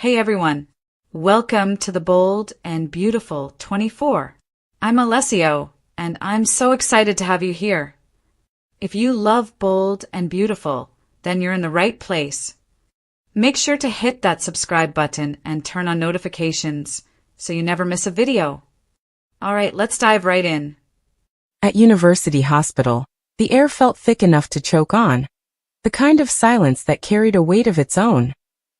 Hey everyone, welcome to the Bold and Beautiful 24. I'm Alessio, and I'm so excited to have you here. If you love bold and beautiful, then you're in the right place. Make sure to hit that subscribe button and turn on notifications so you never miss a video. All right, let's dive right in. At University Hospital, the air felt thick enough to choke on, the kind of silence that carried a weight of its own,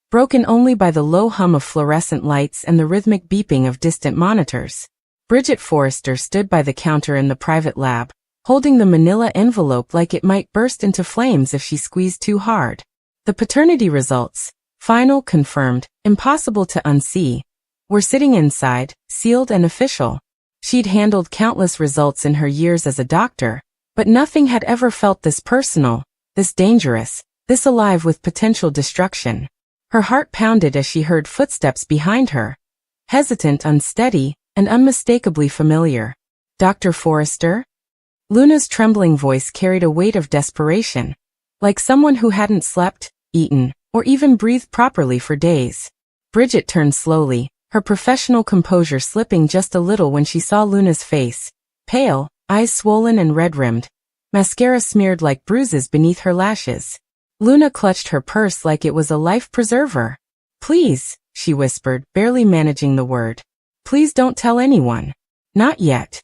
broken only by the low hum of fluorescent lights and the rhythmic beeping of distant monitors. Bridget Forrester stood by the counter in the private lab, holding the manila envelope like it might burst into flames if she squeezed too hard. The paternity results, final, confirmed, impossible to unsee, were sitting inside, sealed and official. She'd handled countless results in her years as a doctor, but nothing had ever felt this personal, this dangerous, this alive with potential destruction. Her heart pounded as she heard footsteps behind her, hesitant, unsteady, and unmistakably familiar. Dr. Forrester? Luna's trembling voice carried a weight of desperation, like someone who hadn't slept, eaten, or even breathed properly for days. Bridget turned slowly, her professional composure slipping just a little when she saw Luna's face, pale, eyes swollen and red-rimmed, mascara smeared like bruises beneath her lashes. Luna clutched her purse like it was a life preserver. "Please," she whispered, barely managing the word. "Please don't tell anyone. Not yet."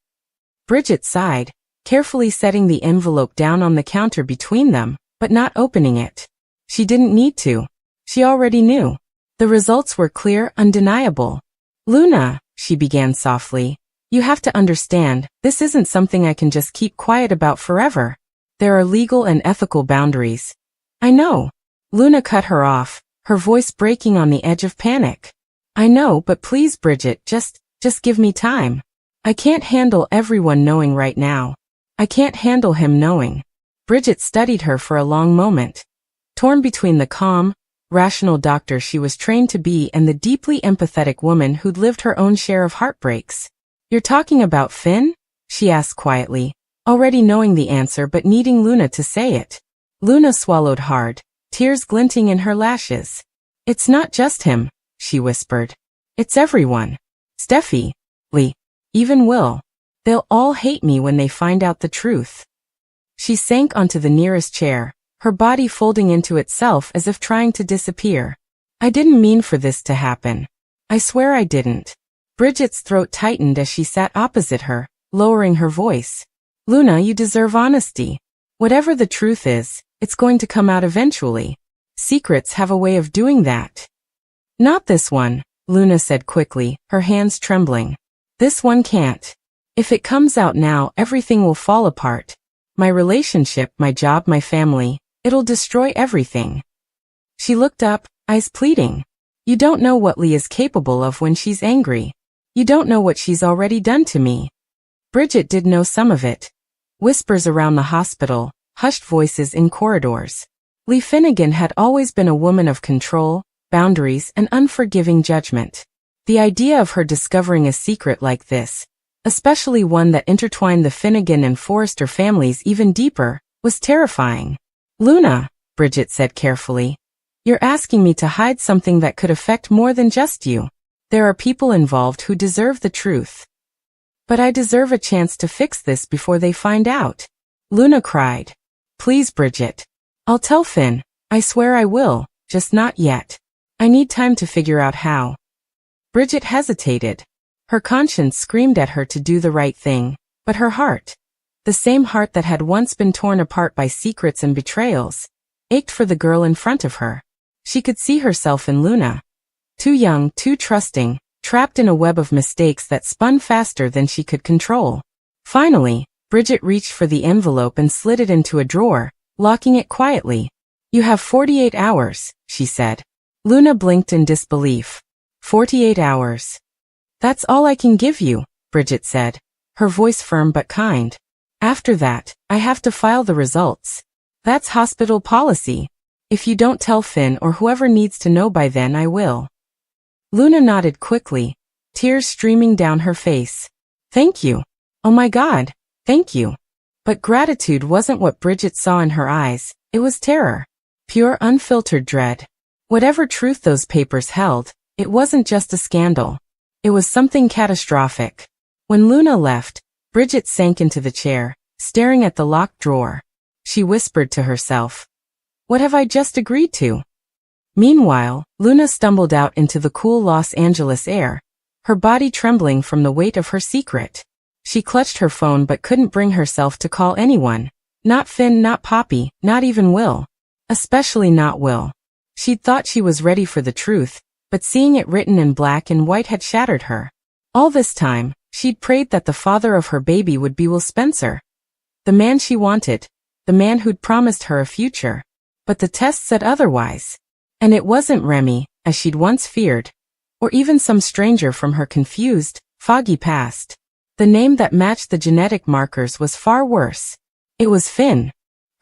Bridget sighed, carefully setting the envelope down on the counter between them, but not opening it. She didn't need to. She already knew. The results were clear, undeniable. "Luna," she began softly, "you have to understand, this isn't something I can just keep quiet about forever. There are legal and ethical boundaries." "I know." Luna cut her off, her voice breaking on the edge of panic. "I know, but please, Bridget, just give me time. I can't handle everyone knowing right now. I can't handle him knowing." Bridget studied her for a long moment, torn between the calm, rational doctor she was trained to be and the deeply empathetic woman who'd lived her own share of heartbreaks. "You're talking about Finn?" she asked quietly, already knowing the answer but needing Luna to say it. Luna swallowed hard, tears glinting in her lashes. "It's not just him," she whispered. "It's everyone. Steffy, Lee, even Will. They'll all hate me when they find out the truth." She sank onto the nearest chair, her body folding into itself as if trying to disappear. "I didn't mean for this to happen. I swear I didn't." Bridget's throat tightened as she sat opposite her, lowering her voice. "Luna, you deserve honesty. Whatever the truth is, it's going to come out eventually. Secrets have a way of doing that." "Not this one," Luna said quickly, her hands trembling. "This one can't. If it comes out now, everything will fall apart. My relationship, my job, my family. It'll destroy everything." She looked up, eyes pleading. "You don't know what Lee is capable of when she's angry. You don't know what she's already done to me." Bridget did know some of it. Whispers around the hospital, hushed voices in corridors. Lee Finnegan had always been a woman of control, boundaries, and unforgiving judgment. The idea of her discovering a secret like this, especially one that intertwined the Finnegan and Forrester families even deeper, was terrifying. "Luna," Bridget said carefully, "you're asking me to hide something that could affect more than just you. There are people involved who deserve the truth. But I deserve a chance to fix this before they find out." Luna cried. "Please, Bridget. I'll tell Finn. I swear I will, just not yet. I need time to figure out how." Bridget hesitated. Her conscience screamed at her to do the right thing, but her heart, the same heart that had once been torn apart by secrets and betrayals, ached for the girl in front of her. She could see herself in Luna. Too young, too trusting, trapped in a web of mistakes that spun faster than she could control. Finally, Bridget reached for the envelope and slid it into a drawer, locking it quietly. "You have 48 hours, she said. Luna blinked in disbelief. 48 hours. "That's all I can give you," Bridget said, her voice firm but kind. "After that, I have to file the results. That's hospital policy. If you don't tell Finn or whoever needs to know by then, I will." Luna nodded quickly, tears streaming down her face. "Thank you. Oh my God, thank you." But gratitude wasn't what Bridget saw in her eyes, it was terror. Pure unfiltered dread. Whatever truth those papers held, It wasn't just a scandal. It was something catastrophic. When Luna left, Bridget sank into the chair, staring at the locked drawer. She whispered to herself, "What have I just agreed to?" Meanwhile, Luna stumbled out into the cool Los Angeles air, her body trembling from the weight of her secret. She clutched her phone but couldn't bring herself to call anyone. Not Finn, not Poppy, not even Will. Especially not Will. She'd thought she was ready for the truth, but seeing it written in black and white had shattered her. All this time, she'd prayed that the father of her baby would be Will Spencer. The man she wanted. The man who'd promised her a future. But the test said otherwise. And it wasn't Remy, as she'd once feared. Or even some stranger from her confused, foggy past. The name that matched the genetic markers was far worse. It was Finn.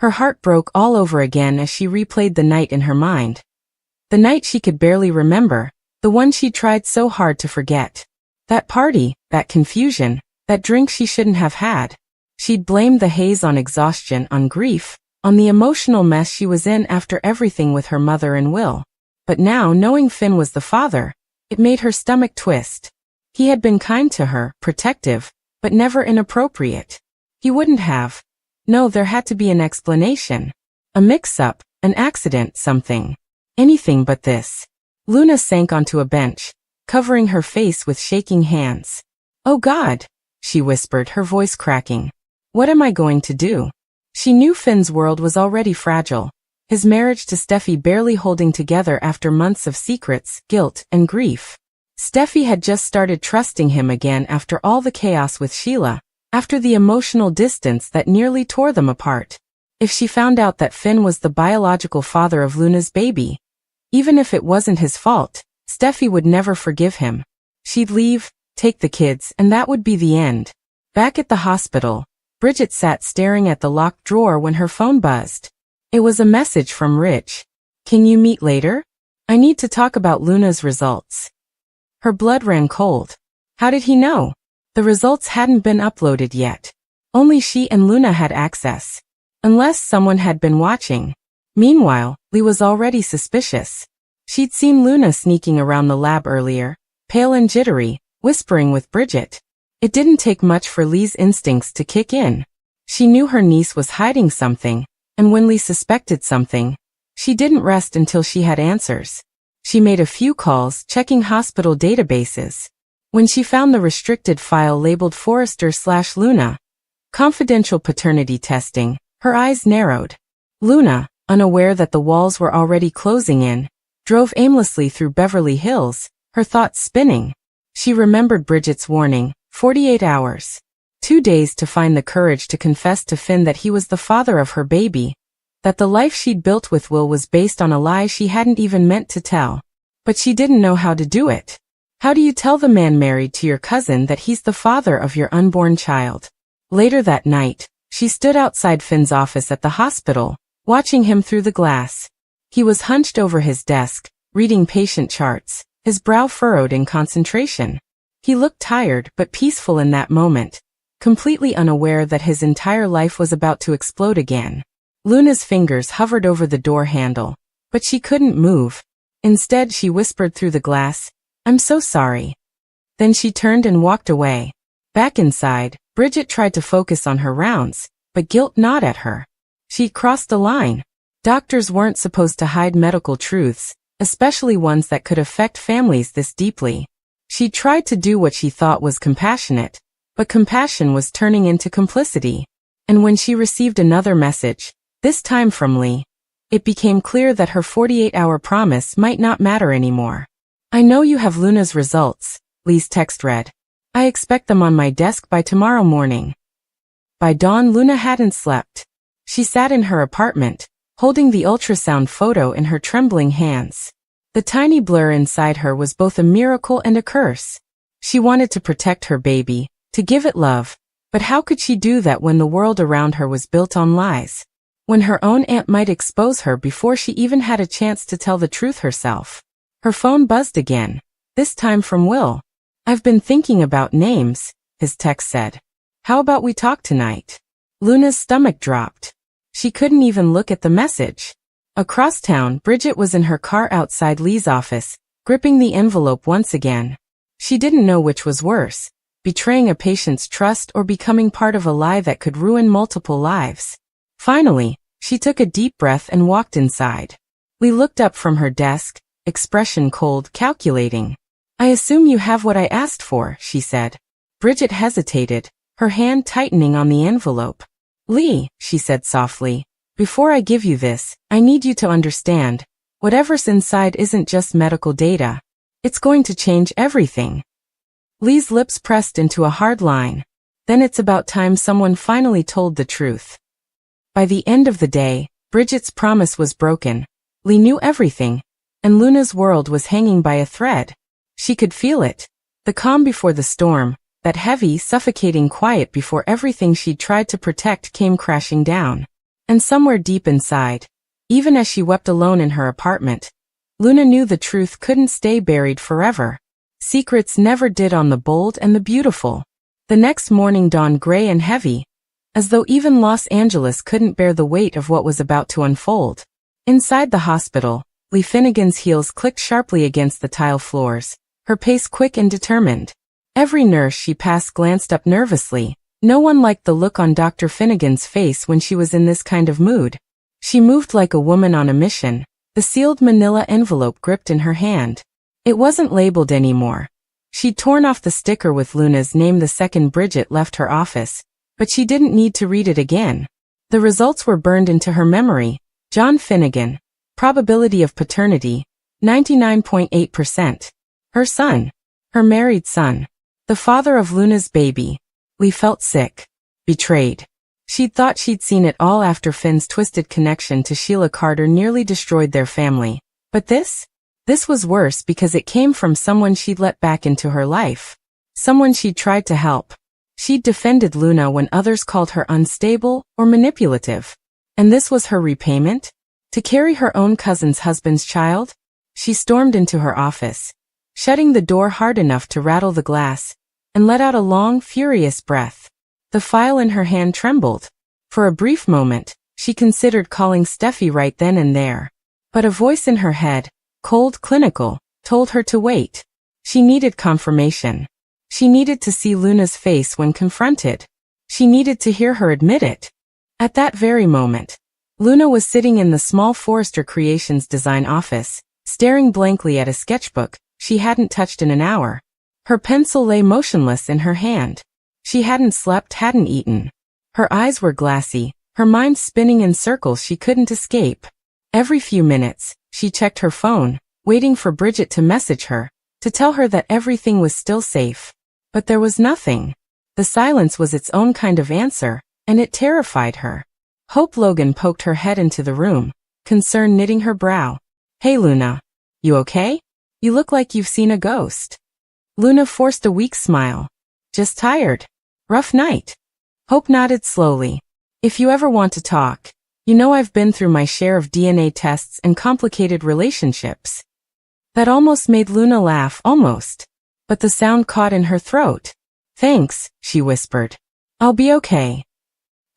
Her heart broke all over again as she replayed the night in her mind. The night she could barely remember, the one she tried so hard to forget. That party, that confusion, that drink she shouldn't have had. She'd blamed the haze on exhaustion, on grief, on the emotional mess she was in after everything with her mother and Will. But now, knowing Finn was the father, it made her stomach twist. He had been kind to her, protective, but never inappropriate. He wouldn't have. No, there had to be an explanation. A mix-up, an accident, something. Anything but this. Luna sank onto a bench, covering her face with shaking hands. "Oh God," she whispered, her voice cracking. "What am I going to do?" She knew Finn's world was already fragile, his marriage to Steffy barely holding together after months of secrets, guilt, and grief. Steffy had just started trusting him again after all the chaos with Sheila, after the emotional distance that nearly tore them apart. If she found out that Finn was the biological father of Luna's baby, even if it wasn't his fault, Steffy would never forgive him. She'd leave, take the kids, and that would be the end. Back at the hospital, Bridget sat staring at the locked drawer when her phone buzzed. It was a message from Rich. "Can you meet later? I need to talk about Luna's results." Her blood ran cold. How did he know? The results hadn't been uploaded yet. Only she and Luna had access. Unless someone had been watching. Meanwhile, Lee was already suspicious. She'd seen Luna sneaking around the lab earlier, pale and jittery, whispering with Bridget. It didn't take much for Lee's instincts to kick in. She knew her niece was hiding something, and when Lee suspected something, she didn't rest until she had answers. She made a few calls, checking hospital databases. When she found the restricted file labeled Forrester/Luna, confidential paternity testing, her eyes narrowed. Luna, unaware that the walls were already closing in, drove aimlessly through Beverly Hills, her thoughts spinning. She remembered Bridget's warning, 48 hours. 2 days to find the courage to confess to Finn that he was the father of her baby, that the life she'd built with Will was based on a lie she hadn't even meant to tell. But she didn't know how to do it. How do you tell the man married to your cousin that he's the father of your unborn child? Later that night, she stood outside Finn's office at the hospital, watching him through the glass. He was hunched over his desk, reading patient charts, his brow furrowed in concentration. He looked tired but peaceful in that moment, completely unaware that his entire life was about to explode again. Luna's fingers hovered over the door handle, but she couldn't move. Instead, she whispered through the glass, "I'm so sorry." Then she turned and walked away. Back inside, Bridget tried to focus on her rounds, but guilt gnawed at her. She'd crossed the line. Doctors weren't supposed to hide medical truths, especially ones that could affect families this deeply. She tried to do what she thought was compassionate, but compassion was turning into complicity. And when she received another message, this time from Lee, it became clear that her 48-hour promise might not matter anymore. "I know you have Luna's results," Lee's text read. "I expect them on my desk by tomorrow morning." By dawn, Luna hadn't slept. She sat in her apartment, holding the ultrasound photo in her trembling hands. The tiny blur inside her was both a miracle and a curse. She wanted to protect her baby, to give it love, but how could she do that when the world around her was built on lies? When her own aunt might expose her before she even had a chance to tell the truth herself. Her phone buzzed again, this time from Will. "I've been thinking about names," his text said. "How about we talk tonight?" Luna's stomach dropped. She couldn't even look at the message. Across town, Bridget was in her car outside Lee's office, gripping the envelope once again. She didn't know which was worse, betraying a patient's trust or becoming part of a lie that could ruin multiple lives. Finally, she took a deep breath and walked inside. Lee looked up from her desk, expression cold, calculating. "I assume you have what I asked for," she said. Bridget hesitated, her hand tightening on the envelope. "Lee," she said softly, "before I give you this, I need you to understand, whatever's inside isn't just medical data. It's going to change everything." Lee's lips pressed into a hard line. Then it's about time someone finally told the truth. By the end of the day, Bridget's promise was broken. Lee knew everything, and Luna's world was hanging by a thread. She could feel it. The calm before the storm, that heavy, suffocating quiet before everything she'd tried to protect came crashing down. And somewhere deep inside, even as she wept alone in her apartment, Luna knew the truth couldn't stay buried forever. Secrets never did on the bold and the beautiful. The next morning dawned gray and heavy, as though even Los Angeles couldn't bear the weight of what was about to unfold. Inside the hospital, Lee Finnegan's heels clicked sharply against the tile floors, her pace quick and determined. Every nurse she passed glanced up nervously. No one liked the look on Dr. Finnegan's face when she was in this kind of mood. She moved like a woman on a mission, the sealed manila envelope gripped in her hand. It wasn't labeled anymore. She'd torn off the sticker with Luna's name the second Bridget left her office, but she didn't need to read it again. The results were burned into her memory. John Finnegan. Probability of paternity, 99.8%. Her son. Her married son. The father of Luna's baby. Lee felt sick. Betrayed. She'd thought she'd seen it all after Finn's twisted connection to Sheila Carter nearly destroyed their family. But this? This was worse because it came from someone she'd let back into her life. Someone she'd tried to help. She'd defended Luna when others called her unstable or manipulative. And this was her repayment? To carry her own cousin's husband's child? She stormed into her office, shutting the door hard enough to rattle the glass, and let out a long, furious breath. The file in her hand trembled. For a brief moment, she considered calling Steffy right then and there. But a voice in her head, cold, clinical, told her to wait. She needed confirmation. She needed to see Luna's face when confronted. She needed to hear her admit it. At that very moment, Luna was sitting in the small Forrester Creations design office, staring blankly at a sketchbook she hadn't touched in an hour. Her pencil lay motionless in her hand. She hadn't slept, hadn't eaten. Her eyes were glassy, her mind spinning in circles she couldn't escape. Every few minutes, she checked her phone, waiting for Bridget to message her, to tell her that everything was still safe. But there was nothing. The silence was its own kind of answer, and it terrified her. Hope Logan poked her head into the room, concern knitting her brow. "Hey Luna. You okay? You look like you've seen a ghost." Luna forced a weak smile. "Just tired. Rough night." Hope nodded slowly. "If you ever want to talk, you know I've been through my share of DNA tests and complicated relationships." That almost made Luna laugh, almost. But the sound caught in her throat. "Thanks," she whispered. "I'll be okay."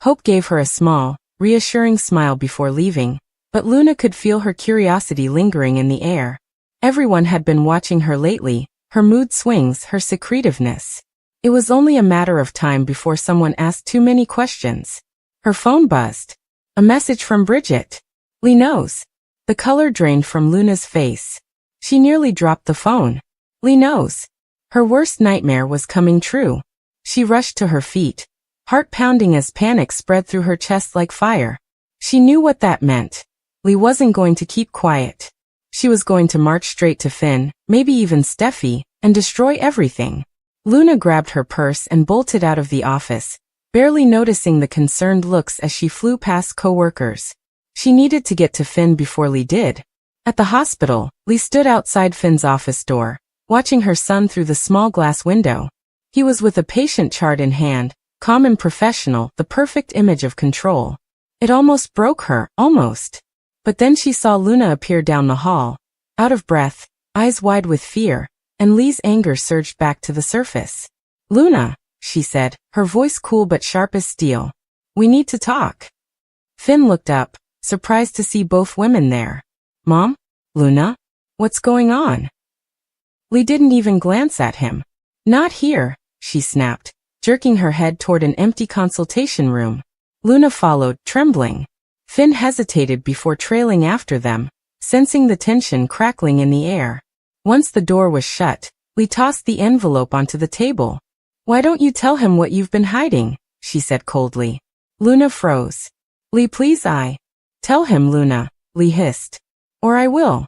Hope gave her a small, reassuring smile before leaving, but Luna could feel her curiosity lingering in the air. Everyone had been watching her lately, her mood swings, her secretiveness. It was only a matter of time before someone asked too many questions. Her phone buzzed. A message from Bridget. "Lee knows." The color drained from Luna's face. She nearly dropped the phone. "Lee knows." Her worst nightmare was coming true. She rushed to her feet, heart pounding as panic spread through her chest like fire. She knew what that meant. Lee wasn't going to keep quiet. She was going to march straight to Finn, maybe even Steffy, and destroy everything. Luna grabbed her purse and bolted out of the office, barely noticing the concerned looks as she flew past coworkers. She needed to get to Finn before Lee did. At the hospital, Lee stood outside Finn's office door, watching her son through the small glass window. He was with a patient chart in hand, calm and professional, the perfect image of control. It almost broke her, almost. But then she saw Luna appear down the hall, out of breath, eyes wide with fear, and Lee's anger surged back to the surface. "Luna," she said, her voice cool but sharp as steel. "We need to talk." Finn looked up, surprised to see both women there. "Mom? Luna? What's going on?" Lee didn't even glance at him. Not here, she snapped, jerking her head toward an empty consultation room. Luna followed, trembling. Finn hesitated before trailing after them, sensing the tension crackling in the air. Once the door was shut, Lee tossed the envelope onto the table. Why don't you tell him what you've been hiding? She said coldly. Luna froze. Lee, please. Tell him, Luna, Lee hissed. Or I will.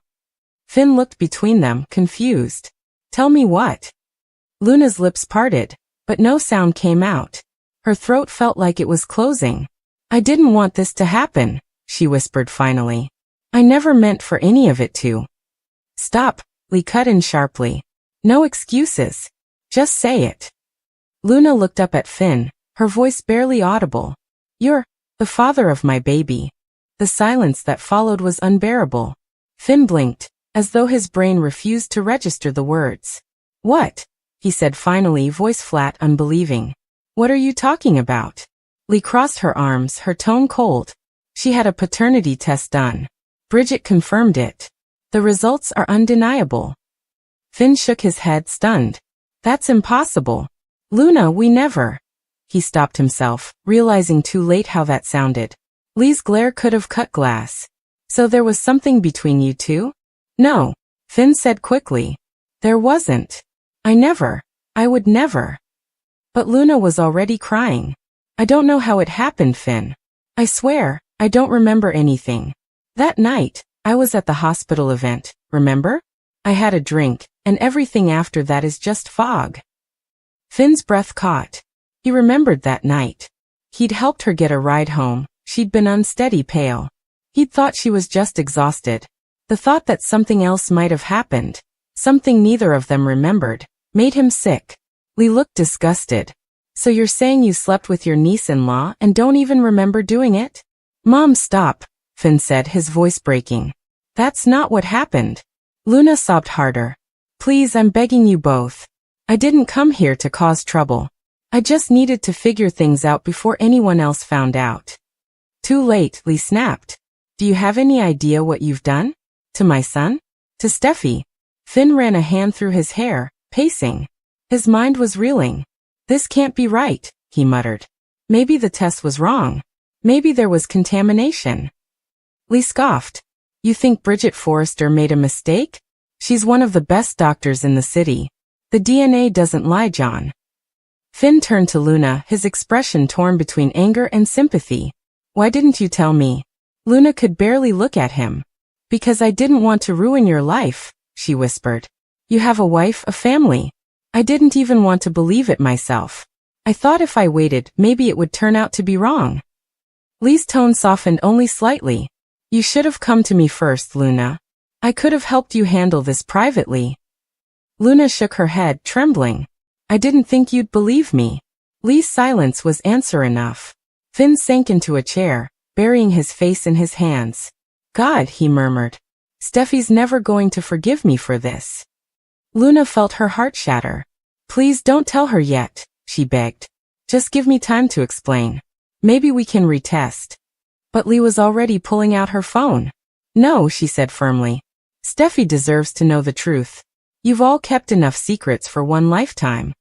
Finn looked between them, confused. Tell me what? Luna's lips parted, but no sound came out. Her throat felt like it was closing. I didn't want this to happen, she whispered finally. I never meant for any of it to. Stop, Lee cut in sharply. No excuses. Just say it. Luna looked up at Finn, her voice barely audible. You're the father of my baby. The silence that followed was unbearable. Finn blinked, as though his brain refused to register the words. What? He said finally, voice flat, unbelieving. What are you talking about? Lee crossed her arms, her tone cold. She had a paternity test done. Bridget confirmed it. The results are undeniable. Finn shook his head, stunned. That's impossible. Luna, we never. He stopped himself, realizing too late how that sounded. Lee's glare could have cut glass. So there was something between you two? No, Finn said quickly. There wasn't. I would never. But Luna was already crying. I don't know how it happened, Finn. I swear, I don't remember anything. That night, I was at the hospital event, remember? I had a drink, and everything after that is just fog. Finn's breath caught. He remembered that night. He'd helped her get a ride home. She'd been unsteady, pale. He'd thought she was just exhausted. The thought that something else might have happened, something neither of them remembered, made him sick. Lee looked disgusted. So you're saying you slept with your niece-in-law and don't even remember doing it? Mom, stop, Finn said, his voice breaking. That's not what happened. Luna sobbed harder. Please, I'm begging you both. I didn't come here to cause trouble. I just needed to figure things out before anyone else found out. Too late, Lee snapped. Do you have any idea what you've done? To my son? To Steffy? Finn ran a hand through his hair, pacing. His mind was reeling. This can't be right, he muttered. Maybe the test was wrong. Maybe there was contamination. Lee scoffed. You think Bridget Forrester made a mistake? She's one of the best doctors in the city. The DNA doesn't lie, John. Finn turned to Luna, his expression torn between anger and sympathy. Why didn't you tell me? Luna could barely look at him. Because I didn't want to ruin your life, she whispered. You have a wife, a family. I didn't even want to believe it myself. I thought if I waited, maybe it would turn out to be wrong. Lee's tone softened only slightly. You should have come to me first, Luna. I could have helped you handle this privately. Luna shook her head, trembling. I didn't think you'd believe me. Lee's silence was answer enough. Finn sank into a chair, burying his face in his hands. God, he murmured. Steffi's never going to forgive me for this. Luna felt her heart shatter. Please don't tell her yet, she begged. Just give me time to explain. Maybe we can retest. But Lee was already pulling out her phone. No, she said firmly. Steffi deserves to know the truth. You've all kept enough secrets for one lifetime.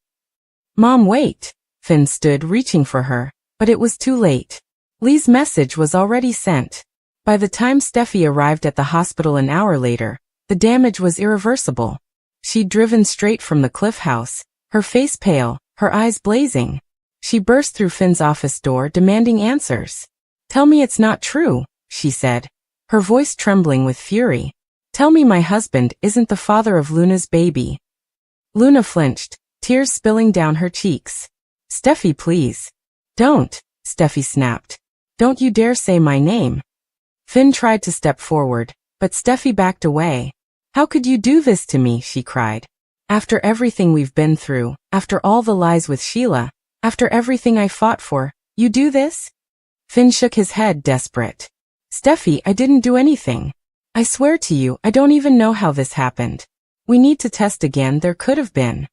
Mom, wait. Finn stood, reaching for her, but it was too late. Lee's message was already sent. By the time Steffi arrived at the hospital an hour later, the damage was irreversible. She'd driven straight from the Cliff House, her face pale, her eyes blazing. She burst through Finn's office door, demanding answers. Tell me it's not true, she said, her voice trembling with fury. Tell me my husband isn't the father of Luna's baby. Luna flinched, tears spilling down her cheeks. Steffi, please. Don't, Steffi snapped. Don't you dare say my name. Finn tried to step forward, but Steffi backed away. How could you do this to me, she cried. After everything we've been through, after all the lies with Sheila, after everything I fought for, you do this? Finn shook his head, desperate. Steffi, I didn't do anything. I swear to you, I don't even know how this happened. We need to test again, there could have been.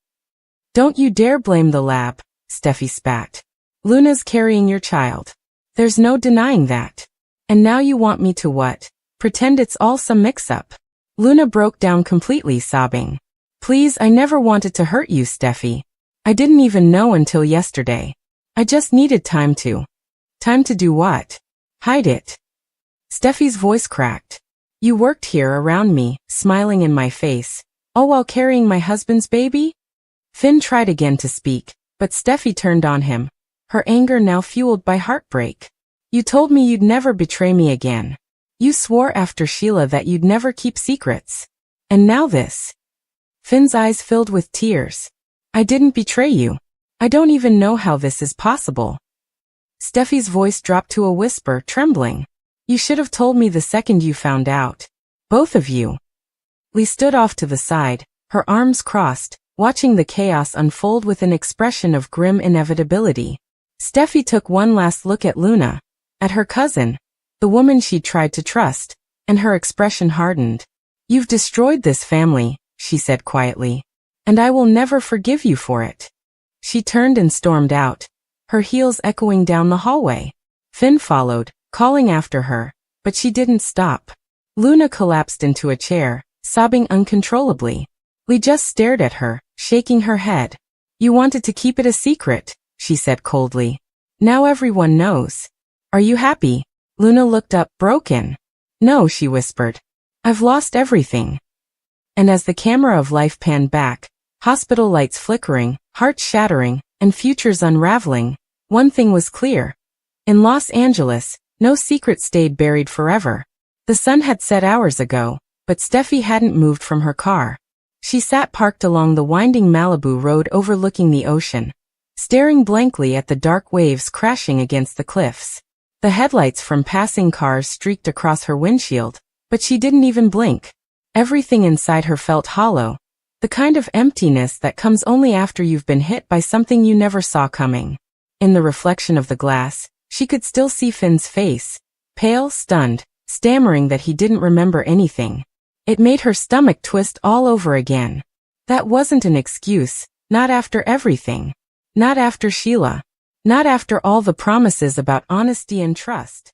Don't you dare blame the lab, Steffi spat. Luna's carrying your child. There's no denying that. And now you want me to what? Pretend it's all some mix-up. Luna broke down completely, sobbing. Please, I never wanted to hurt you, Steffi. I didn't even know until yesterday. I just needed time to. Time to do what? Hide it. Steffi's voice cracked. You worked here around me, smiling in my face, all while carrying my husband's baby? Finn tried again to speak, but Steffi turned on him, her anger now fueled by heartbreak. You told me you'd never betray me again. You swore after Sheila that you'd never keep secrets. And now this. Finn's eyes filled with tears. I didn't betray you. I don't even know how this is possible. Steffi's voice dropped to a whisper, trembling. You should have told me the second you found out. Both of you. Lee stood off to the side, her arms crossed, watching the chaos unfold with an expression of grim inevitability. Steffi took one last look at Luna, at her cousin, the woman she'd tried to trust, and her expression hardened. You've destroyed this family, she said quietly, and I will never forgive you for it. She turned and stormed out, her heels echoing down the hallway. Finn followed, calling after her, but she didn't stop. Luna collapsed into a chair, sobbing uncontrollably. Lee just stared at her, shaking her head. You wanted to keep it a secret, she said coldly. Now everyone knows. Are you happy? Luna looked up, broken. No, she whispered. I've lost everything. And as the camera of life panned back, hospital lights flickering, hearts shattering, and futures unraveling, one thing was clear. In Los Angeles, no secret stayed buried forever. The sun had set hours ago, but Steffi hadn't moved from her car. She sat parked along the winding Malibu road overlooking the ocean, staring blankly at the dark waves crashing against the cliffs. The headlights from passing cars streaked across her windshield, but she didn't even blink. Everything inside her felt hollow, the kind of emptiness that comes only after you've been hit by something you never saw coming. In the reflection of the glass, she could still see Finn's face, pale, stunned, stammering that he didn't remember anything. It made her stomach twist all over again. That wasn't an excuse, not after everything. Not after Sheila. Not after all the promises about honesty and trust.